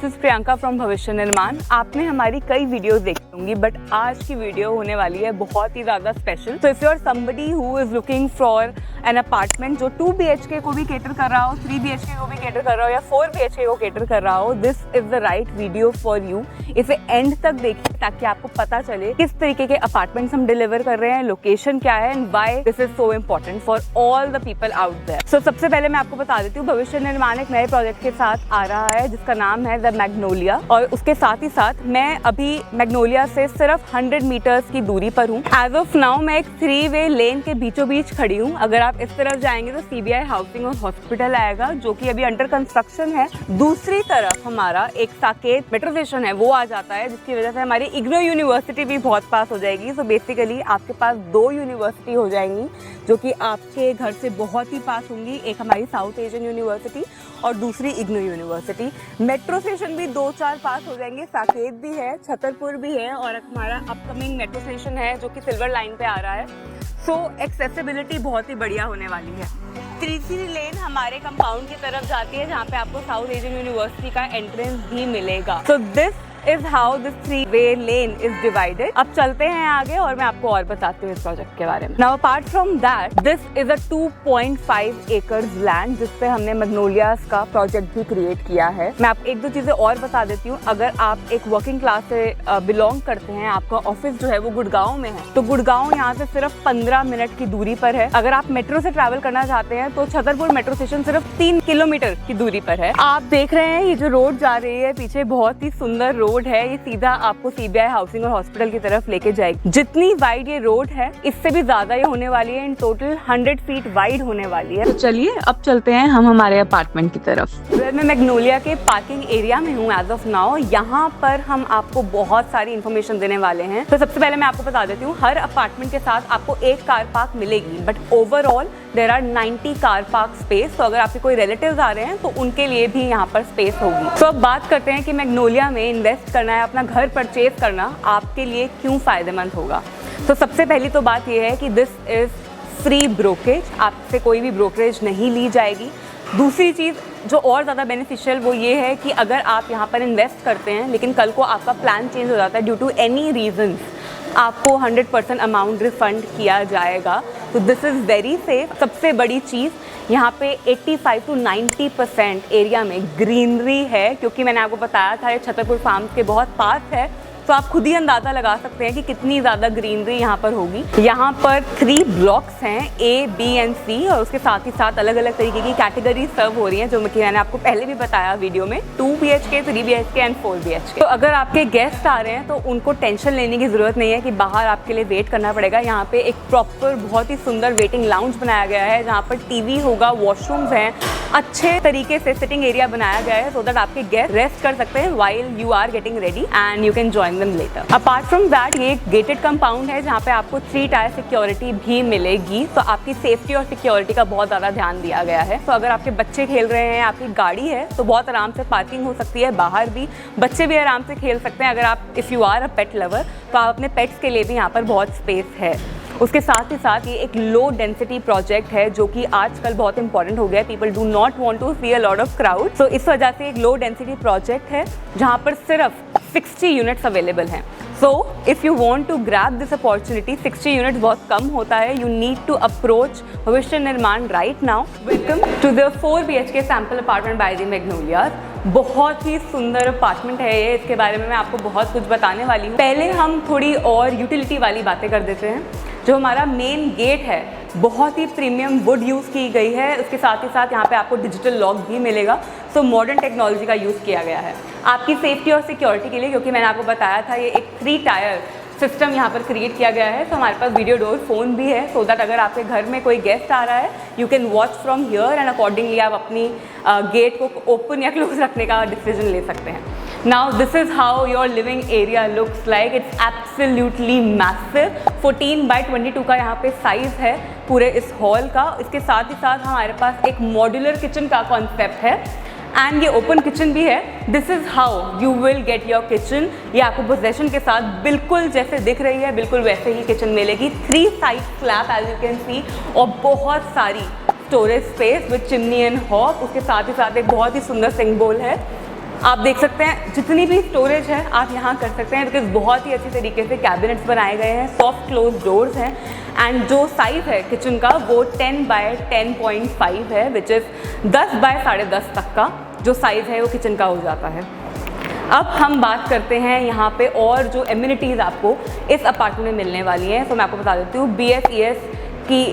This is Priyanka from भविष्य निर्माण। आपने हमारी कई वीडियोस देखी होंगी, बट आज की वीडियो होने वाली है बहुत ही ज़्यादा स्पेशल। तो if you are somebody who is looking for an apartment जो 2 BHK को भी केटर कर रहा हो, 3 BHK को भी केटर कर रहा हो या 4 BHK को केटर कर रहा हो, this is the right video for you. इसे एंड तक देखिए ताकि आपको पता चले किस तरीके के अपार्टमेंट्स हम डिलीवर कर रहे हैं, लोकेशन क्या है and why this is so important for all the people out there. So सबसे पहले मैं आपको बता देती हूँ, भविष्य निर्माण एक नए प्रोजेक्ट के साथ आ रहा है जिसका नाम है द मैग्नोलिया। और उसके साथ ही साथ मैं अभी मैग्नोलिया से सिर्फ 100 मीटर्स की दूरी पर हूँ। एज ऑफ नाउ मैं एक 3-वे लेन के बीचों बीच खड़ी हूँ। अगर आप इस तरफ जाएंगे तो CBI हाउसिंग और हॉस्पिटल आएगा जो कि अभी अंडर कंस्ट्रक्शन है। दूसरी तरफ हमारा एक साकेत मेट्रो स्टेशन है, वो आ जाता है, जिसकी वजह से हमारी इग्नो यूनिवर्सिटी भी बहुत पास हो जाएगी। सो बेसिकली आपके पास 2 यूनिवर्सिटी हो जाएंगी जो कि आपके घर से बहुत ही पास होंगी। एक हमारी साउथ एशियन यूनिवर्सिटी और दूसरी इग्नो यूनिवर्सिटी। मेट्रो स्टेशन भी 2-4 पास हो जाएंगे, साकेत भी है, छतरपुर भी है और हमारा अपकमिंग मेट्रो स्टेशन है जो कि सिल्वर लाइन पे आ रहा है। सो एक्सेसिबिलिटी बहुत ही बढ़िया होने वाली है। तीसरी लेन हमारे कंपाउंड की तरफ जाती है जहाँ पे आपको साउथ एशियन यूनिवर्सिटी का एंट्रेंस भी मिलेगा। So this is how this 3-way lane is divided। अब चलते हैं आगे और मैं आपको और बताती हूँ इस प्रोजेक्ट के बारे में। Now apart from that, this is a 2.5 acres land जिसपे हमने मैग्नोलियास का प्रोजेक्ट भी क्रिएट किया है। मैं आपको 1-2 चीजें और बता देती हूँ। अगर आप एक वर्किंग क्लास से बिलोंग करते हैं, आपका ऑफिस जो है वो गुड़गांव में है, तो गुड़गांव यहाँ से सिर्फ 15 मिनट की दूरी पर है। अगर आप मेट्रो से ट्रैवल करना चाहते हैं तो छतरपुर मेट्रो स्टेशन सिर्फ 3 किलोमीटर की दूरी पर है। आप देख रहे हैं ये जो रोड जा रही है पीछे, बहुत ही सुंदर रोड है। ये सीधा आपको CBI हाउसिंग और हॉस्पिटल की तरफ लेके जाएगी। जितनी वाइड ये रोड है इससे भी ज्यादा ये होने वाली है। इन टोटल 100 फीट वाइड होने वाली है। तो चलिए अब चलते हैं हम हमारे अपार्टमेंट की तरफ। मैं मैग्नोलिया के पार्किंग एरिया में हूँ एज ऑफ नाउ। यहाँ पर हम आपको बहुत सारी इन्फॉर्मेशन देने वाले हैं। तो सबसे पहले मैं आपको बता देती हूँ, हर अपार्टमेंट के साथ आपको एक कार पार्क मिलेगी, but overall there are 90 car park space. तो अगर आपके कोई रिलेटिव्स आ रहे हैं तो उनके लिए भी यहाँ पर स्पेस होगी। तो अब बात करते हैं कि मैग्नोलिया में इन्वेस्ट करना है, अपना घर परचेज करना आपके लिए क्यों फायदेमंद होगा। तो सबसे पहली तो बात यह है कि दिस इज फ्री ब्रोकरेज, आपसे कोई भी ब्रोकरेज नहीं ली जाएगी। दूसरी चीज़ जो और ज़्यादा बेनिफिशियल वो ये है कि अगर आप यहाँ पर इन्वेस्ट करते हैं लेकिन कल को आपका प्लान चेंज हो जाता है ड्यू टू एनी रीजन, आपको 100% अमाउंट रिफंड किया जाएगा। तो दिस इज़ वेरी सेफ। सबसे बड़ी चीज़ यहाँ पे 85 to 90% एरिया में ग्रीनरी है, क्योंकि मैंने आपको बताया था ये छतरपुर फार्म्स के बहुत पास है। तो आप खुद ही अंदाज़ा लगा सकते हैं कि कितनी ज़्यादा ग्रीनरी यहाँ पर होगी। यहाँ पर 3 ब्लॉक्स हैं, A, B and C, और उसके साथ ही साथ अलग अलग तरीके की कैटेगरी सर्व हो रही हैं जो मैंने आपको पहले भी बताया वीडियो में, 2 BHK, 3 BHK एंड 4 BHK। तो अगर आपके गेस्ट आ रहे हैं तो उनको टेंशन लेने की ज़रूरत नहीं है कि बाहर आपके लिए वेट करना पड़ेगा। यहाँ पे एक प्रॉपर बहुत ही सुंदर वेटिंग लाउंज बनाया गया है जहाँ पर TV होगा, वॉशरूम्स हैं, अच्छे तरीके से सिटिंग एरिया बनाया गया है सो दैट आपके गेस्ट रेस्ट कर सकते हैं while you are getting ready and you can join them later। Apart from that ये एक गेटेड कंपाउंड है जहाँ पे आपको 3 टायर सिक्योरिटी भी मिलेगी। तो आपकी सेफ्टी और सिक्योरिटी का बहुत ज़्यादा ध्यान दिया गया है। तो अगर आपके बच्चे खेल रहे हैं, आपकी गाड़ी है, तो बहुत आराम से पार्किंग हो सकती है। बाहर भी बच्चे भी आराम से खेल सकते हैं। अगर आप if you are a pet lover तो आप अपने पेट्स के लिए भी यहाँ पर बहुत स्पेस है। उसके साथ ही साथ ये एक लो डेंसिटी प्रोजेक्ट है जो कि आजकल बहुत इंपॉर्टेंट हो गया है। People do not want to see a lot of crowd. So इस वजह से एक लो डेंसिटी प्रोजेक्ट है जहाँ पर सिर्फ 60 यूनिट्स अवेलेबल हैं। So if you want to grab this opportunity, 60 units बहुत कम होता है। You need to approach Bhavishya Nirman right now. Welcome to the 4 BHK sample apartment by the Magnolia. बहुत ही सुंदर अपार्टमेंट है ये, इसके बारे में मैं आपको बहुत कुछ बताने वाली हूँ। पहले हम थोड़ी और यूटिलिटी वाली बातें कर देते हैं। जो हमारा मेन गेट है बहुत ही प्रीमियम वुड यूज़ की गई है। उसके साथ ही साथ यहाँ पे आपको डिजिटल लॉक भी मिलेगा। सो मॉडर्न टेक्नोलॉजी का यूज़ किया गया है आपकी सेफ्टी और सिक्योरिटी के लिए, क्योंकि मैंने आपको बताया था ये एक 3 टायर सिस्टम यहाँ पर क्रिएट किया गया है। तो हमारे पास वीडियो डोर फ़ोन भी है सो दैट अगर आपके घर में कोई गेस्ट आ रहा है you can watch from here and accordingly आप अपनी गेट को ओपन या क्लोज रखने का डिसीजन ले सकते हैं। Now this is how your living area looks like. It's absolutely massive. 14 by 22 का यहाँ पे साइज़ है पूरे इस हॉल का। इसके साथ ही साथ हमारे पास एक मॉड्यूलर किचन का कॉन्सेप्ट है एंड ये ओपन किचन भी है। This is how you will get your kitchen. ये आपको पोजेशन के साथ बिल्कुल जैसे दिख रही है बिल्कुल वैसे ही किचन मिलेगी। 3 side slab as you can see और बहुत सारी storage space with chimney and hob. उसके साथ ही साथ एक बहुत ही सुंदर सिंक बोल है। आप देख सकते हैं जितनी भी स्टोरेज है आप यहाँ कर सकते हैं, बिकॉज बहुत ही अच्छी तरीके से कैबिनेट्स बनाए गए हैं, सॉफ्ट क्लोज डोर्स हैं। एंड जो साइज़ है किचन का वो 10 बाय 10.5 है, विच इज़ 10 बाय 10.5 तक का जो साइज़ है वो किचन का हो जाता है। अब हम बात करते हैं यहाँ पे और जो एमिनिटीज़ आपको इस अपार्टमेंट में मिलने वाली हैं। तो मैं आपको बता देती हूँ, BSES की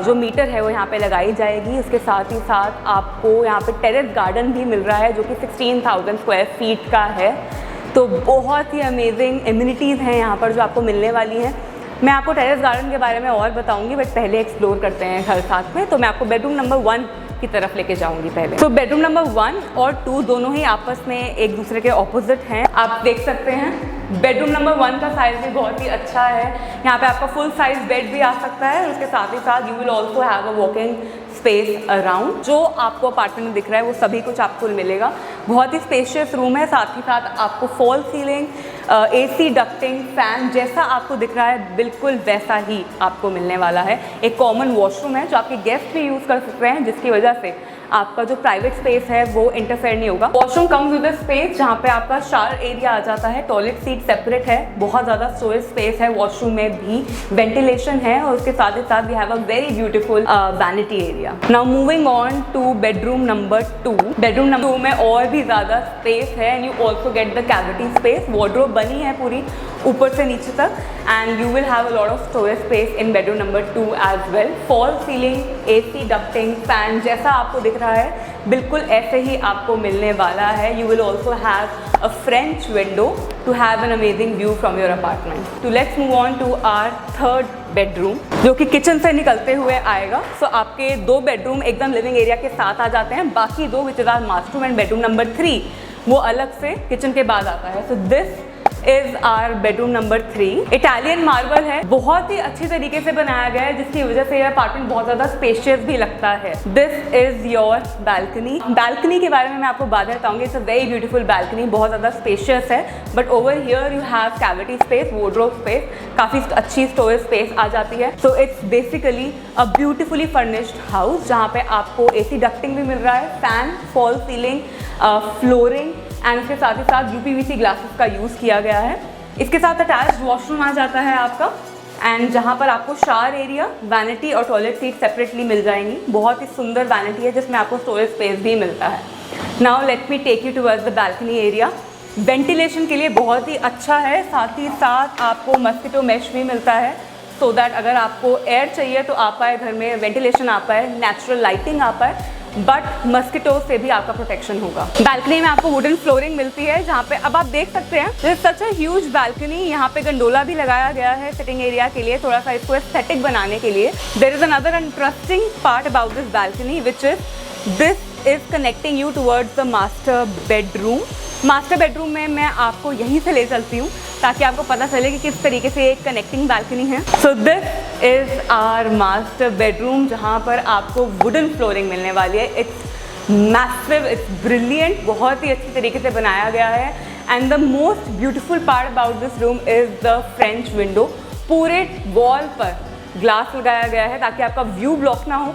जो मीटर है वो यहाँ पे लगाई जाएगी। उसके साथ ही साथ आपको यहाँ पे टेरेस गार्डन भी मिल रहा है जो कि 16,000 स्क्वायर फीट का है। तो बहुत ही अमेजिंग एमिनिटीज़ हैं यहाँ पर जो आपको मिलने वाली हैं। मैं आपको टेरेस गार्डन के बारे में और बताऊँगी, बट पहले एक्सप्लोर करते हैं घर साथ में। तो मैं आपको बेडरूम नंबर 1 की तरफ लेके जाऊंगी पहले। तो बेडरूम नंबर 1 और 2 दोनों ही आपस में एक दूसरे के ऑपोजिट हैं। आप देख सकते हैं बेडरूम नंबर 1 का साइज़ भी बहुत ही अच्छा है। यहाँ पे आपका फुल साइज बेड भी आ सकता है और उसके साथ ही साथ you will also have a walking space around. जो आपको अपार्टमेंट में दिख रहा है वो सभी कुछ आपको मिलेगा। बहुत ही स्पेशियस रूम है, साथ ही साथ आपको fall ceiling, AC ducting, fan जैसा आपको दिख रहा है बिल्कुल वैसा ही आपको मिलने वाला है। एक कॉमन वॉशरूम है जो आपके गेस्ट भी यूज़ कर सकते हैं, जिसकी वजह से आपका जो प्राइवेट स्पेस है वो इंटरफेयर नहीं होगा। वॉशरूम कम्स विद स्पेस जहाँ पे आपका शावर एरिया आ जाता है, टॉयलेट सीट सेपरेट है, बहुत ज़्यादा स्टोरेज स्पेस है वॉशरूम में भी, वेंटिलेशन है और उसके साथ ही साथ we have a very beautiful vanity area. Now moving on to bedroom number 2। Bedroom number 2 में और भी ज़्यादा स्पेस है and you also get the cavity space. Wardrobe बनी है पूरी ऊपर से नीचे तक and you will have a lot of storage space in bedroom number 2 as well. Fall ceiling, AC ducting, fan जैसा आपको दिख रहा है बिल्कुल ऐसे ही आपको मिलने वाला है। You will also have a French window to have an amazing view from your apartment. तो let's move on to our third bedroom जो कि किचन से निकलते हुए आएगा। सो आपके 2 बेडरूम एकदम लिविंग एरिया के साथ आ जाते हैं, बाकी 2 which is our master room and bedroom number 3 वो अलग से किचन के बाद आता है। So this is our bedroom number 3। Italian marble है, बहुत ही अच्छी तरीके से बनाया गया है जिसकी वजह से यह अपार्टमेंट बहुत ज़्यादा स्पेशियस भी लगता है। This is your balcony. Balcony के बारे में मैं आपको बाद में बताऊंगी। It's a very beautiful balcony, बहुत ज़्यादा स्पेशियस है, but over here you have cavity space, wardrobe space, काफ़ी अच्छी स्टोरेज स्पेस आ जाती है। So it's basically a beautifully furnished house जहाँ पे आपको AC डक्टिंग भी मिल रहा है, fan, fall ceiling, flooring and उसके साथ ही साथ UPVC ग्लासेस का यूज़ किया गया है। इसके साथ अटैच्ड वॉशरूम आ जाता है आपका एंड जहाँ पर आपको शावर एरिया, वैनिटी और टॉयलेट सीट सेपरेटली मिल जाएंगी। बहुत ही सुंदर वैनिटी है जिसमें आपको स्टोरेज स्पेस भी मिलता है। Now let me take you towards the balcony area. Ventilation के लिए बहुत ही अच्छा है, साथ ही साथ आपको मस्किटो मैश भी मिलता है सो दैट अगर आपको एयर चाहिए तो आ पाए, घर में वेंटिलेशन आ पाए, नेचुरल लाइटिंग आ पाए, बट मस्किटो से भी आपका प्रोटेक्शन होगा। बालकनी में आपको वुडन फ्लोरिंग मिलती है जहाँ पे अब आप देख सकते हैं this such a huge balcony. यहाँ पे गंडोला भी लगाया गया है सिटिंग एरिया के लिए, थोड़ा सा इसको एस्थेटिक बनाने के लिए। There is another interesting part about this balcony which is this is connecting you towards the master bedroom. Master bedroom में मैं आपको यहीं से ले चलती हूँ ताकि आपको पता चले कि किस तरीके से एक कनेक्टिंग बालकनी है। So this is our master bedroom जहाँ पर आपको वुडन फ्लोरिंग मिलने वाली है। इट्स मैसिव, इट्स ब्रिलियंट, बहुत ही अच्छी तरीके से बनाया गया है and the most beautiful part about this room is the French window. पूरे वॉल पर ग्लास लगाया गया है ताकि आपका व्यू ब्लॉक ना हो,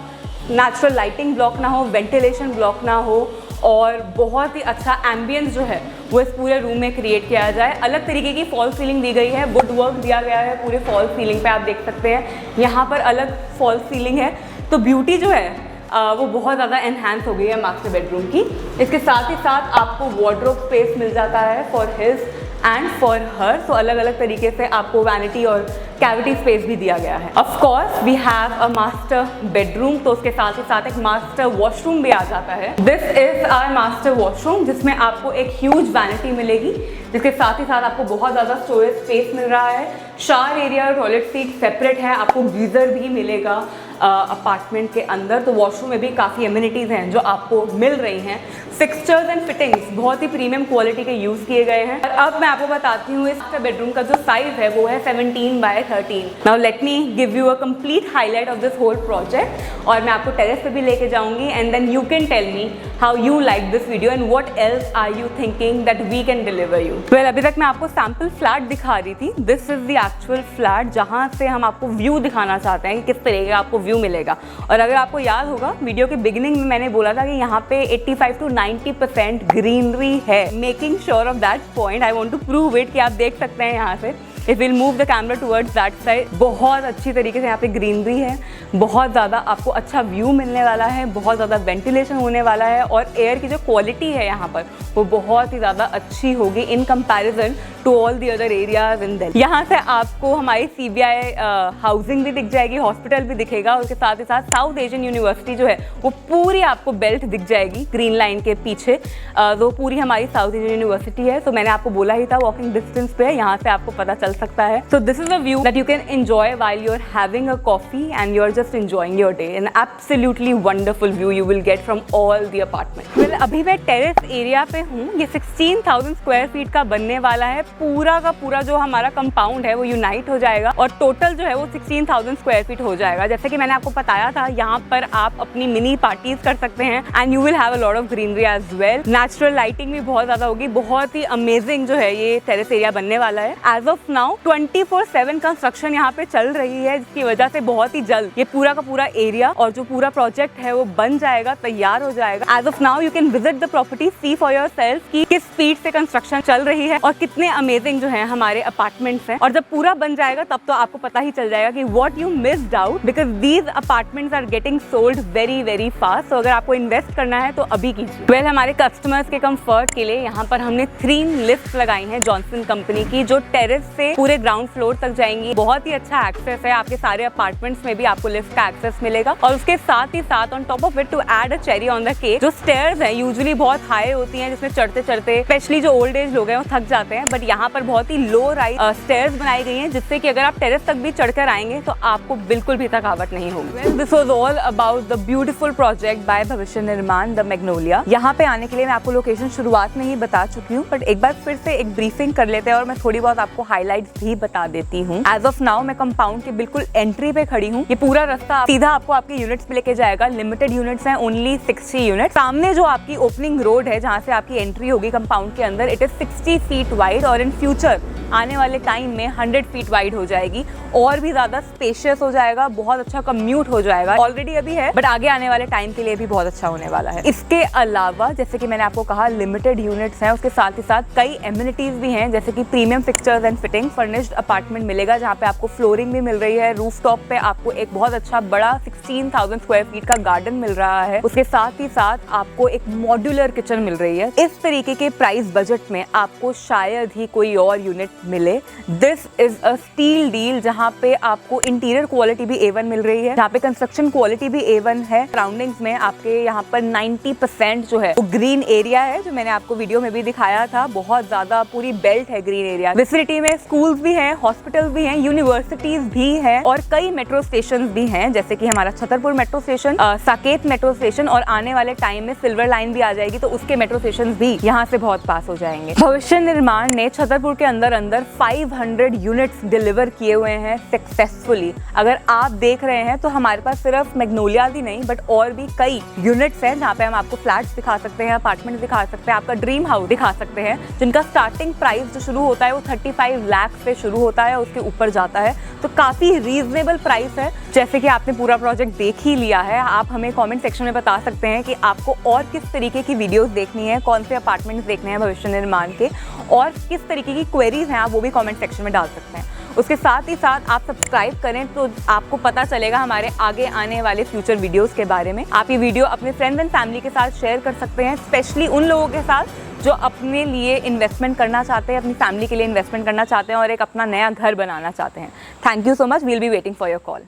नेचुरल लाइटिंग ब्लॉक ना हो, वेंटिलेशन ब्लॉक ना हो और बहुत ही अच्छा एम्बियंस जो है वो इस पूरे रूम में क्रिएट किया जाए। अलग तरीके की फॉल सीलिंग दी गई है, वुड वर्क दिया गया है पूरे फॉल सीलिंग पे, आप देख सकते हैं यहाँ पर अलग फॉल सीलिंग है। तो ब्यूटी जो है वो बहुत ज़्यादा एनहांस हो गई है मास्टर बेडरूम की। इसके साथ ही साथ आपको वार्डरोब स्पेस मिल जाता है for his and for her. So अलग अलग तरीके से आपको वैनिटी और कैविटी स्पेस भी दिया गया है। Of course we have a master bedroom, तो उसके साथ ही साथ एक मास्टर वॉशरूम भी आ जाता है। This is our master washroom जिसमें आपको एक ह्यूज वैनिटी मिलेगी, जिसके साथ ही साथ आपको बहुत ज़्यादा स्टोरेज स्पेस मिल रहा है। शावर एरिया और टॉयलेट सीट सेपरेट है, आपको गीज़र भी मिलेगा अपार्टमेंट के अंदर। तो वॉशरूम में भी काफ़ी एमिनिटीज़ हैं जो आपको मिल रही हैं। फिक्सचर्स एंड फिटिंग्स बहुत ही प्रीमियम क्वालिटी के यूज़ किए गए हैं। और अब मैं आपको बताती हूँ इस बेडरूम का जो साइज़ है वो है 17 by 13। Now let me give you a complete highlight of this whole project और मैं आपको टेरेस पे भी लेके जाऊँगी and then you can tell me how you like this video and what else are you thinking that we can deliver you. Well, अभी तक मैं आपको सैम्पल फ्लैट दिखा रही थी। This is the actual flat जहाँ से हम आपको व्यू दिखाना चाहते हैं कि किस तरीके का आपको व्यू मिलेगा। और अगर आपको याद होगा वीडियो के बिगिनिंग में मैंने बोला था कि यहाँ पे 85 to 90% ग्रीनरी है। Making sure of that point, I want to prove it कि आप देख सकते हैं यहाँ से। If will move the camera towards that side, बहुत अच्छी तरीके से यहाँ पे ग्रीनरी है, बहुत ज़्यादा आपको अच्छा व्यू मिलने वाला है, बहुत ज़्यादा वेंटिलेशन होने वाला है और एयर की जो क्वालिटी है यहाँ पर वो बहुत ही ज़्यादा अच्छी होगी in comparison to all the other areas in Delhi. यहाँ से आपको हमारी CBI हाउसिंग भी दिख जाएगी, हॉस्पिटल भी दिखेगा, उसके साथ ही साथ साउथ एशियन यूनिवर्सिटी जो है वो पूरी आपको बेल्ट दिख जाएगी ग्रीन लाइन के पीछे। वो पूरी हमारी साउथ एशियन यूनिवर्सिटी है। तो मैंने आपको बोला ही था वॉकिंग डिस्टेंस पे है, यहाँ से आपको पता चल सकता है। So this is a view that you can enjoy while you are having a coffee and you are just enjoying your day. An absolutely wonderful view you will get from all the apartment. Well, अभी मैं terrace area पे हूँ। ये 16,000 square feet का बनने वाला है। पूरा का पूरा जो हमारा कंपाउंड है वो यूनाइट हो जाएगा और टोटल जो है वो 16,000 स्क्वायर फीट हो जाएगा। जैसे कि मैंने आपको बताया था, यहाँ पर आप अपनी मिनी पार्टीज कर सकते हैं and you will have a lot of greenery as well. Natural lighting भी बहुत ज्यादा होगी। बहुत ही अमेजिंग जो है ये टेरेस एरिया बनने वाला है। एज ऑफ नाउ 24/7 कंस्ट्रक्शन यहाँ पे चल रही है, जिसकी वजह से बहुत ही जल्द ये पूरा का पूरा एरिया और जो पूरा प्रोजेक्ट है वो बन जाएगा, तैयार हो जाएगा। As of now you can visit the property, see for yourself कि किस स्पीड से कंस्ट्रक्शन चल रही है और कितने अमेजिंग जो है हमारे अपार्टमेंट्स हैं। और जब पूरा बन जाएगा तब तो आपको पता ही चल जाएगा कि what you missed out, because these apartments are getting sold very very fast. तो अगर आपको इन्वेस्ट करना है तो अभी कीजिए। वेल, हमारे कस्टमर्स के कंफर्ट के लिए यहाँ पर हमने 3 लिफ्ट लगाई हैं जॉनसन कंपनी की, जो टेरेस से पूरे ग्राउंड फ्लोर तक जाएंगी। बहुत ही अच्छा एक्सेस है, आपके सारे अपार्टमेंट्स में भी आपको लिफ्ट का एक्सेस मिलेगा। और उसके साथ ही साथ on top of it, to add a cherry on the cake, जो स्टेयर्स हैं यूजुअली बहुत हाई होती हैं, जिसमें चढ़ते चढ़ते स्पेशली जो ओल्ड एज लोग हैं वो थक जाते हैं, बट यहाँ पर बहुत ही लो राइज स्टेयर्स बनाई गई हैं, जिससे कि अगर आप टेरेस तक भी चढ़कर आएंगे तो आपको बिल्कुल भी थकावट नहीं होगी। This was all about the beautiful project by भविष्य निर्माण, द मैग्नोलिया। यहाँ पे आने के लिए मैं आपको लोकेशन शुरुआत में ही बता चुकी हूँ, बट एक बार फिर से एक ब्रीफिंग कर लेते हैं और मैं थोड़ी बहुत आपको हाईलाइट्स भी बता देती हूँ। एज ऑफ नाउ मैं कंपाउंड के बिल्कुल एंट्री पे खड़ी हूँ। ये पूरा रास्ता सीधा आपको आपके यूनिट्स पे लेके जाएगा। लिमिटेड यूनिट्स हैं, ओनली 60 यूनिट। सामने जो आपकी ओपनिंग रोड है जहाँ से आपकी एंट्री होगी कंपाउंड के अंदर, इट इज 60 फीट वाइड और इन फ्यूचर आने वाले टाइम में 100 फीट वाइड हो जाएगी और भी ज्यादा स्पेशियस हो जाएगा। बहुत अच्छा कम्यूट हो जाएगा, ऑलरेडी अभी है बट आगे आने वाले टाइम के लिए भी बहुत अच्छा होने वाला है। इसके अलावा जैसे कि मैंने आपको कहा, लिमिटेड यूनिट्स हैं, उसके साथ ही साथ कई एमिनिटीज भी हैं, जैसे कि premium fixtures and fitting, furnished apartment मिलेगा जहाँ पे आपको फ्लोरिंग भी मिल रही है। रूफटॉप पे आपको एक बहुत अच्छा बड़ा 16,000 स्क्वायर फीट का गार्डन मिल रहा है। उसके साथ ही साथ आपको एक मॉड्यूलर किचन मिल रही है। इस तरीके के प्राइस बजट में आपको शायद ही कोई और यूनिट मिले। This is a steal deal, जहाँ पे आपको इंटीरियर क्वालिटी भी A1 मिल रही है, जहाँ पे कंस्ट्रक्शन क्वालिटी भी A1 है। सराउंडिंग्स में आपके यहाँ पर 90% जो है वो ग्रीन एरिया है, जो मैंने आपको वीडियो में भी दिखाया था। बहुत ज्यादा पूरी बेल्ट है ग्रीन एरिया। विसिनिटी में स्कूल्स भी हैं, हॉस्पिटल्स भी हैं, यूनिवर्सिटीज भी हैं और कई मेट्रो स्टेशन भी हैं, जैसे कि हमारा Chhatarpur metro station, Saket metro station और आने वाले टाइम में सिल्वर लाइन भी आ जाएगी, तो उसके मेट्रो स्टेशन भी यहाँ से बहुत पास हो जाएंगे। भविष्य निर्माण ने छतरपुर के अंदर 500 यूनिट्स डिलीवर किए हुए हैं सक्सेसफुली। अगर आप देख रहे हैं तो हमारे पास सिर्फ मैग्नोलियाज ही नहीं बट और भी कई यूनिट्स हैं, जहाँ पे हम आपको फ्लैट्स दिखा सकते हैं, अपार्टमेंट दिखा सकते हैं, आपका ड्रीम हाउस दिखा सकते हैं, जिनका स्टार्टिंग प्राइस जो शुरू होता है वो 35 लाख से शुरू होता है, उसके ऊपर जाता है। तो काफी रीजनेबल प्राइस है। जैसे कि आपने पूरा प्रोजेक्ट देख ही लिया है, आप हमें कमेंट सेक्शन में बता सकते हैं कि आपको और किस तरीके की वीडियोस देखनी है, कौन से अपार्टमेंट्स देखने हैं भविष्य निर्माण के, और किस तरीके की क्वेरीज हैं, आप वो भी कमेंट सेक्शन में डाल सकते हैं। उसके साथ ही साथ आप सब्सक्राइब करें तो आपको पता चलेगा हमारे आगे आने वाले फ्यूचर वीडियोस के बारे में। आप ये वीडियो अपने फ्रेंड्स एंड फैमिली के साथ शेयर कर सकते हैं, स्पेशली उन लोगों के साथ जो अपने लिए इन्वेस्टमेंट करना चाहते हैं, अपनी फैमिली के लिए इन्वेस्टमेंट करना चाहते हैं और एक अपना नया घर बनाना चाहते हैं। Thank you so much, we'll be waiting for your call.